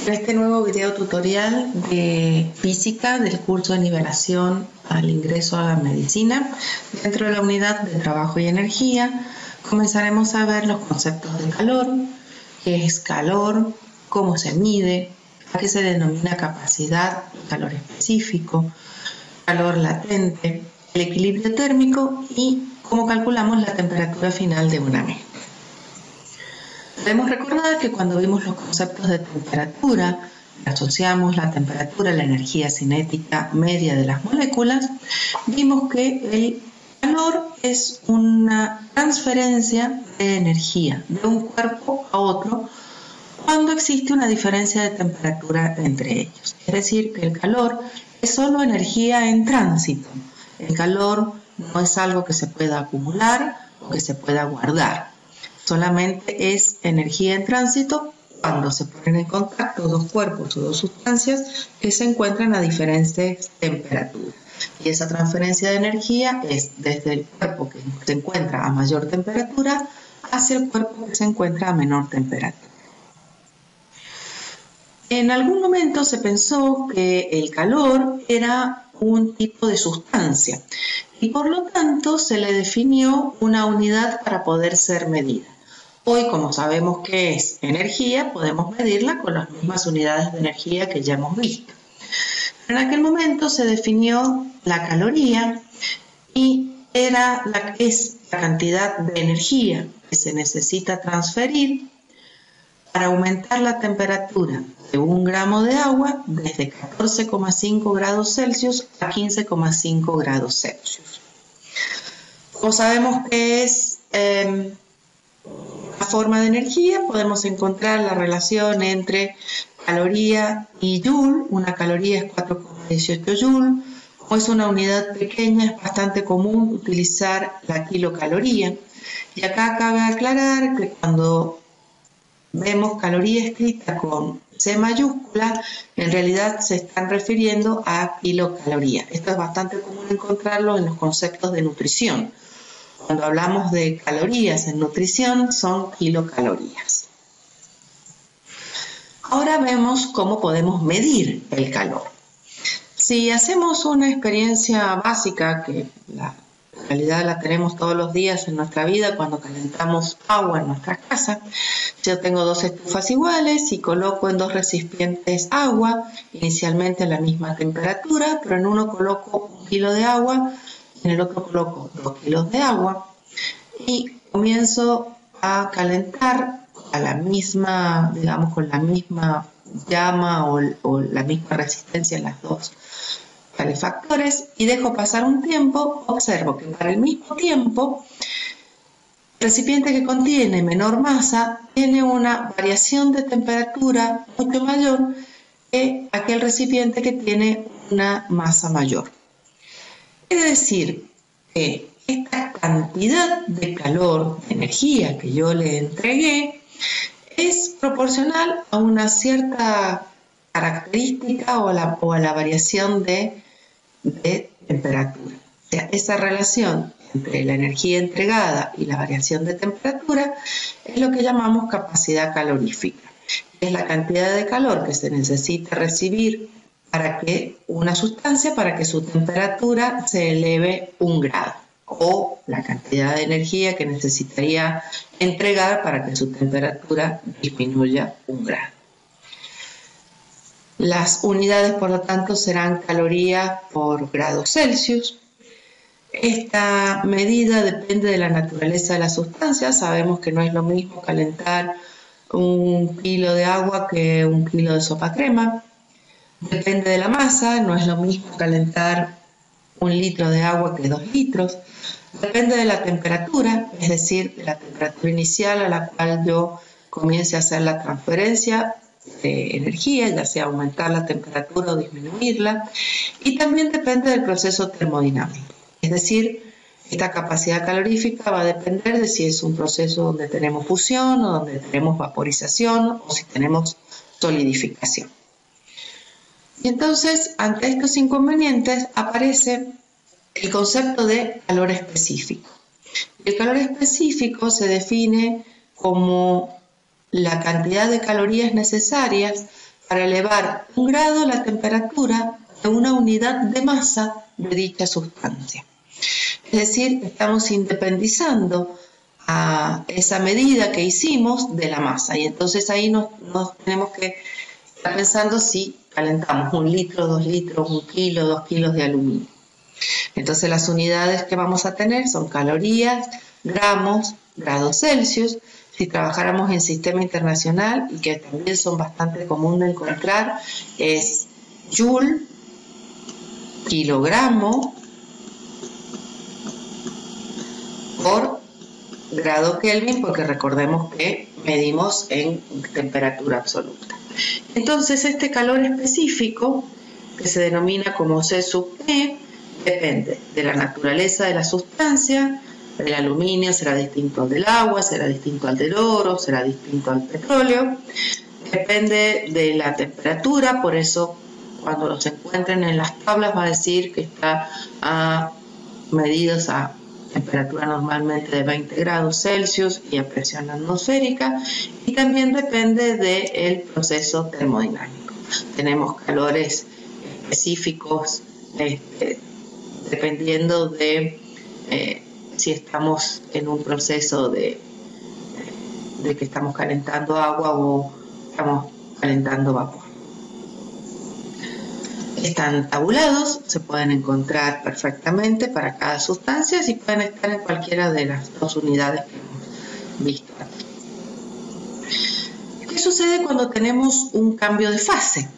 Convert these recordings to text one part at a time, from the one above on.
En este nuevo video tutorial de física del curso de nivelación al ingreso a la medicina, dentro de la unidad de trabajo y energía, comenzaremos a ver los conceptos de calor, qué es calor, cómo se mide, a qué se denomina capacidad y calor específico, calor latente, el equilibrio térmico y cómo calculamos la temperatura final de una mezcla. Debemos recordar que cuando vimos los conceptos de temperatura, asociamos la temperatura a la energía cinética media de las moléculas, vimos que el calor es una transferencia de energía de un cuerpo a otro cuando existe una diferencia de temperatura entre ellos. Es decir, que el calor es solo energía en tránsito. El calor no es algo que se pueda acumular o que se pueda guardar. Solamente es energía en tránsito cuando se ponen en contacto dos cuerpos o dos sustancias que se encuentran a diferentes temperaturas. Y esa transferencia de energía es desde el cuerpo que se encuentra a mayor temperatura hacia el cuerpo que se encuentra a menor temperatura. En algún momento se pensó que el calor era un tipo de sustancia y por lo tanto se le definió una unidad para poder ser medida. Hoy, como sabemos que es energía, podemos medirla con las mismas unidades de energía que ya hemos visto. En aquel momento se definió la caloría y es la cantidad de energía que se necesita transferir para aumentar la temperatura de 1 gramo de agua desde 14,5 grados Celsius a 15,5 grados Celsius. Como sabemos que es la forma de energía, podemos encontrar la relación entre caloría y joule. Una caloría es 4,18 joule. Como es una unidad pequeña, es bastante común utilizar la kilocaloría. Y acá cabe aclarar que cuando vemos caloría escrita con C mayúscula, en realidad se están refiriendo a kilocaloría. Esto es bastante común encontrarlo en los conceptos de nutrición. Cuando hablamos de calorías en nutrición, son kilocalorías. Ahora vemos cómo podemos medir el calor. Si hacemos una experiencia básica, que la realidad la tenemos todos los días en nuestra vida cuando calentamos agua en nuestra casa, yo tengo 2 estufas iguales y coloco en 2 recipientes agua, inicialmente a la misma temperatura, pero en uno coloco 1 kilo de agua, en el otro coloco 2 kilos de agua y comienzo a calentar a la misma, digamos, con la misma llama o la misma resistencia en las dos calefactores y dejo pasar un tiempo. Observo que para el mismo tiempo el recipiente que contiene menor masa tiene una variación de temperatura mucho mayor que aquel recipiente que tiene una masa mayor. Quiere decir que esta cantidad de calor, de energía que yo le entregué, es proporcional a una cierta característica o a la variación de temperatura. O sea, esa relación entre la energía entregada y la variación de temperatura es lo que llamamos capacidad calorífica. Es la cantidad de calor que se necesita recibir para que una sustancia, para que su temperatura se eleve 1 grado, o la cantidad de energía que necesitaría entregar para que su temperatura disminuya 1 grado. Las unidades, por lo tanto, serán calorías por grados Celsius. Esta medida depende de la naturaleza de la sustancia. Sabemos que no es lo mismo calentar 1 kilo de agua que 1 kilo de sopa crema. Depende de la masa, no es lo mismo calentar 1 litro de agua que 2 litros. Depende de la temperatura, es decir, de la temperatura inicial a la cual yo comience a hacer la transferencia de energía, ya sea aumentar la temperatura o disminuirla. Y también depende del proceso termodinámico. Es decir, esta capacidad calorífica va a depender de si es un proceso donde tenemos fusión o donde tenemos vaporización o si tenemos solidificación. Y entonces, ante estos inconvenientes, aparece el concepto de calor específico. El calor específico se define como la cantidad de calorías necesarias para elevar 1 grado la temperatura de una unidad de masa de dicha sustancia. Es decir, estamos independizando a esa medida que hicimos de la masa, y entonces ahí nos tenemos que estar pensando si calentamos 1 litro, 2 litros, 1 kilo, 2 kilos de aluminio. Entonces las unidades que vamos a tener son calorías, gramos, grados Celsius. Si trabajáramos en sistema internacional, y que también son bastante común de encontrar, es joule, kilogramo, por grado Kelvin, porque recordemos que medimos en temperatura absoluta. Entonces este calor específico, que se denomina como C sub E, depende de la naturaleza de la sustancia. El aluminio será distinto al del agua, será distinto al del oro, será distinto al petróleo. Depende de la temperatura, por eso cuando los encuentren en las tablas va a decir que está medidos a temperatura normalmente de 20 grados Celsius y a presión atmosférica, y también depende del proceso termodinámico. Tenemos calores específicos dependiendo de si estamos en un proceso de que estamos calentando agua o estamos calentando vapor. Están tabulados, se pueden encontrar perfectamente para cada sustancia y pueden estar en cualquiera de las 2 unidades que hemos visto aquí. ¿Qué sucede cuando tenemos un cambio de fase?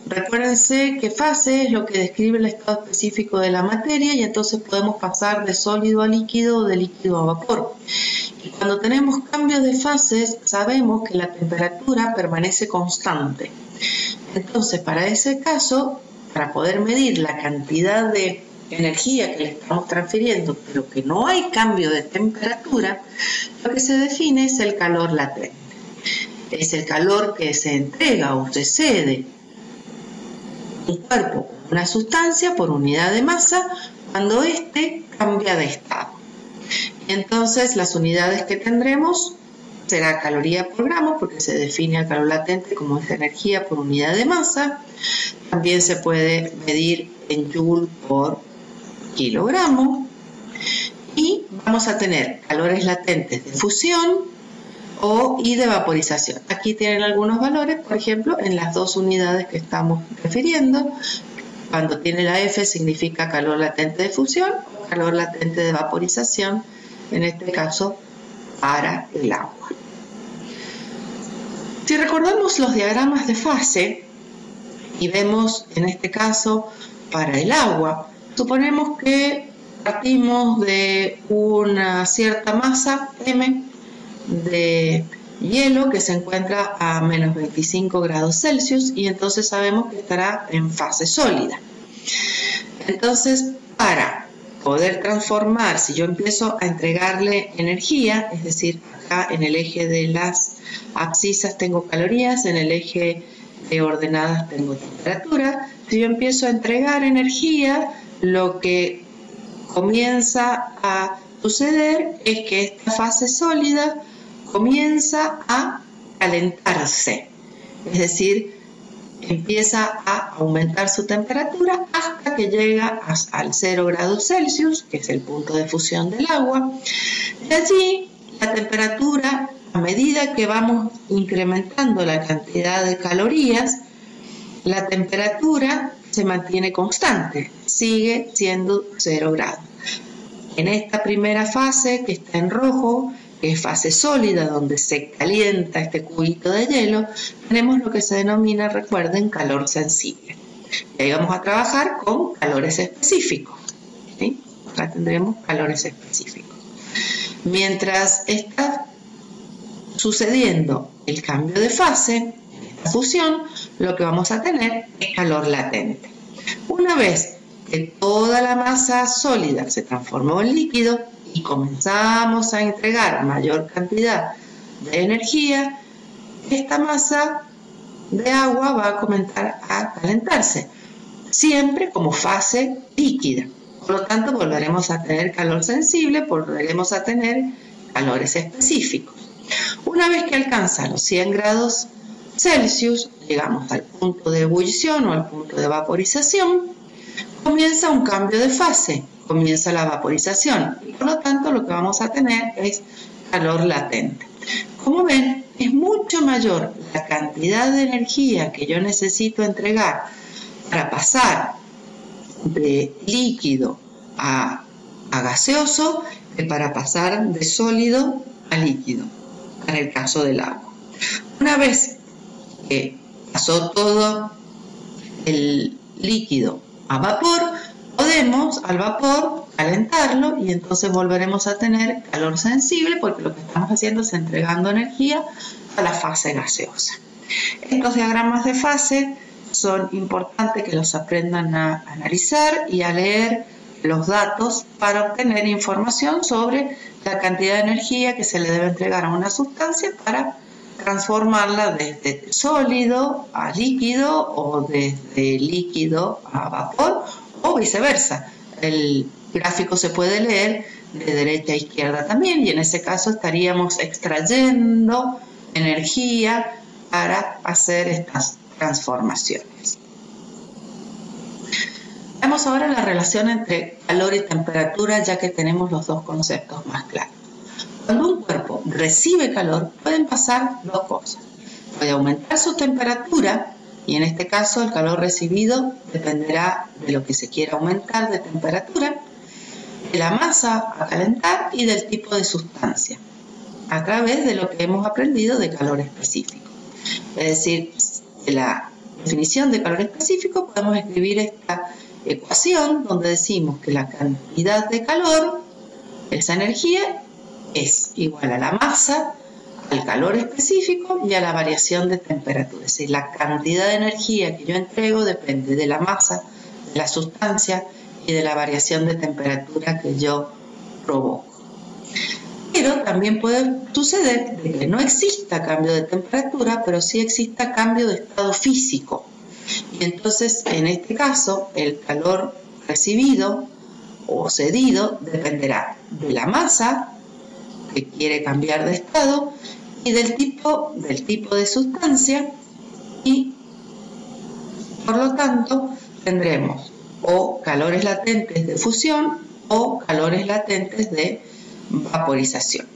Recuérdense que fase es lo que describe el estado específico de la materia, y entonces podemos pasar de sólido a líquido o de líquido a vapor. Y cuando tenemos cambios de fases, sabemos que la temperatura permanece constante. Entonces, para ese caso, para poder medir la cantidad de energía que le estamos transfiriendo, pero que no hay cambio de temperatura, lo que se define es el calor latente. Es el calor que se entrega o se cede un cuerpo, una sustancia, por unidad de masa, cuando éste cambia de estado. Y entonces las unidades que tendremos será caloría por gramo, porque se define el calor latente como esa energía por unidad de masa. También se puede medir en joule por kilogramo. Y vamos a tener calores latentes de fusión y de vaporización. Aquí tienen algunos valores, por ejemplo, en las 2 unidades que estamos refiriendo. Cuando tiene la F significa calor latente de fusión o calor latente de vaporización, en este caso para el agua. Si recordamos los diagramas de fase y vemos en este caso para el agua, suponemos que partimos de una cierta masa M de hielo que se encuentra a menos 25 grados Celsius, y entonces sabemos que estará en fase sólida. Entonces, para poder transformar, si yo empiezo a entregarle energía, es decir, acá en el eje de las abscisas tengo calorías, en el eje de ordenadas tengo temperatura, si yo empiezo a entregar energía, lo que comienza a suceder es que esta fase sólida comienza a calentarse, es decir, empieza a aumentar su temperatura hasta que llega al 0 grados Celsius, que es el punto de fusión del agua. De allí, la temperatura, a medida que vamos incrementando la cantidad de calorías, la temperatura se mantiene constante, sigue siendo 0 grados. En esta primera fase, que está en rojo, que es fase sólida, donde se calienta este cubito de hielo, tenemos lo que se denomina, recuerden, calor sensible. Y ahí vamos a trabajar con calores específicos. ¿Sí? Acá tendremos calores específicos. Mientras está sucediendo el cambio de fase, en esta fusión, lo que vamos a tener es calor latente. Una vez que toda la masa sólida se transformó en líquido, y comenzamos a entregar mayor cantidad de energía, esta masa de agua va a comenzar a calentarse, siempre como fase líquida. Por lo tanto, volveremos a tener calor sensible, volveremos a tener calores específicos. Una vez que alcanza los 100 grados Celsius, llegamos al punto de ebullición o al punto de vaporización, comienza un cambio de fase, comienza la vaporización y por lo tanto lo que vamos a tener es calor latente. Como ven, es mucho mayor la cantidad de energía que yo necesito entregar para pasar de líquido a gaseoso que para pasar de sólido a líquido, en el caso del agua. Una vez que pasó todo el líquido a vapor, podemos al vapor calentarlo y entonces volveremos a tener calor sensible porque lo que estamos haciendo es entregando energía a la fase gaseosa. Estos diagramas de fase son importantes que los aprendan a analizar y a leer los datos para obtener información sobre la cantidad de energía que se le debe entregar a una sustancia para transformarla desde sólido a líquido o desde líquido a vapor o viceversa. El gráfico se puede leer de derecha a izquierda también y en ese caso estaríamos extrayendo energía para hacer estas transformaciones. Veamos ahora la relación entre calor y temperatura, ya que tenemos los dos conceptos más claros. Cuando un cuerpo recibe calor, pueden pasar dos cosas. Puede aumentar su temperatura, y en este caso el calor recibido dependerá de lo que se quiera aumentar de temperatura, de la masa a calentar y del tipo de sustancia, a través de lo que hemos aprendido de calor específico. Es decir, de la definición de calor específico podemos escribir esta ecuación donde decimos que la cantidad de calor, esa energía, es igual a la masa, al calor específico y a la variación de temperatura. Es decir, la cantidad de energía que yo entrego depende de la masa, de la sustancia y de la variación de temperatura que yo provoco. Pero también puede suceder de que no exista cambio de temperatura, pero sí exista cambio de estado físico. Y entonces, en este caso, el calor recibido o cedido dependerá de la masa que quiere cambiar de estado y del tipo de sustancia, y por lo tanto tendremos o calores latentes de fusión o calores latentes de vaporización.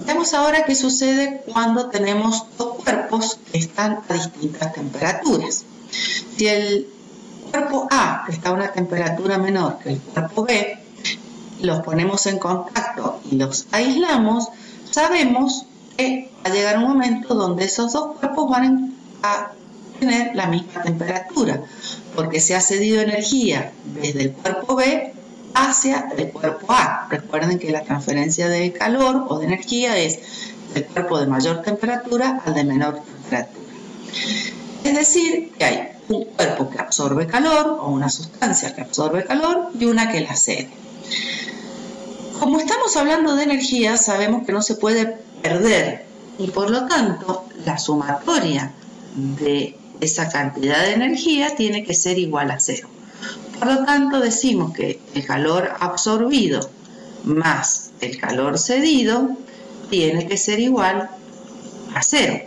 Veamos ahora qué sucede cuando tenemos dos cuerpos que están a distintas temperaturas. Si el cuerpo A está a una temperatura menor que el cuerpo B, los ponemos en contacto y los aislamos, sabemos que va a llegar un momento donde esos dos cuerpos van a tener la misma temperatura, porque se ha cedido energía desde el cuerpo B hacia el cuerpo A. Recuerden que la transferencia de calor o de energía es del cuerpo de mayor temperatura al de menor temperatura. Es decir, que hay un cuerpo que absorbe calor o una sustancia que absorbe calor y una que la cede. Como estamos hablando de energía, sabemos que no se puede perder y por lo tanto la sumatoria de esa cantidad de energía tiene que ser igual a cero. Por lo tanto, decimos que el calor absorbido más el calor cedido tiene que ser igual a cero.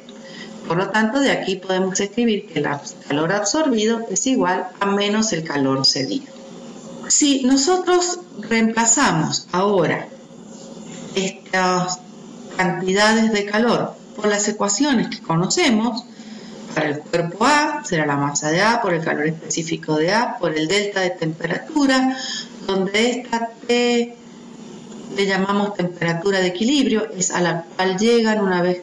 Por lo tanto, de aquí podemos escribir que el calor absorbido es igual a menos el calor cedido. Si nosotros reemplazamos ahora estas cantidades de calor por las ecuaciones que conocemos, para el cuerpo A será la masa de A por el calor específico de A por el delta de temperatura, donde esta T le llamamos temperatura de equilibrio, es a la cual llegan una vez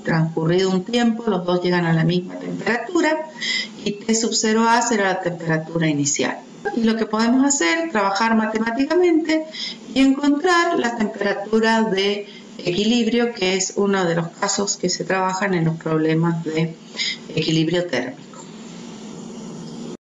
transcurrido un tiempo, los dos llegan a la misma temperatura, y T sub 0A será la temperatura inicial. Y lo que podemos hacer es trabajar matemáticamente y encontrar la temperatura de equilibrio, que es uno de los casos que se trabajan en los problemas de equilibrio térmico.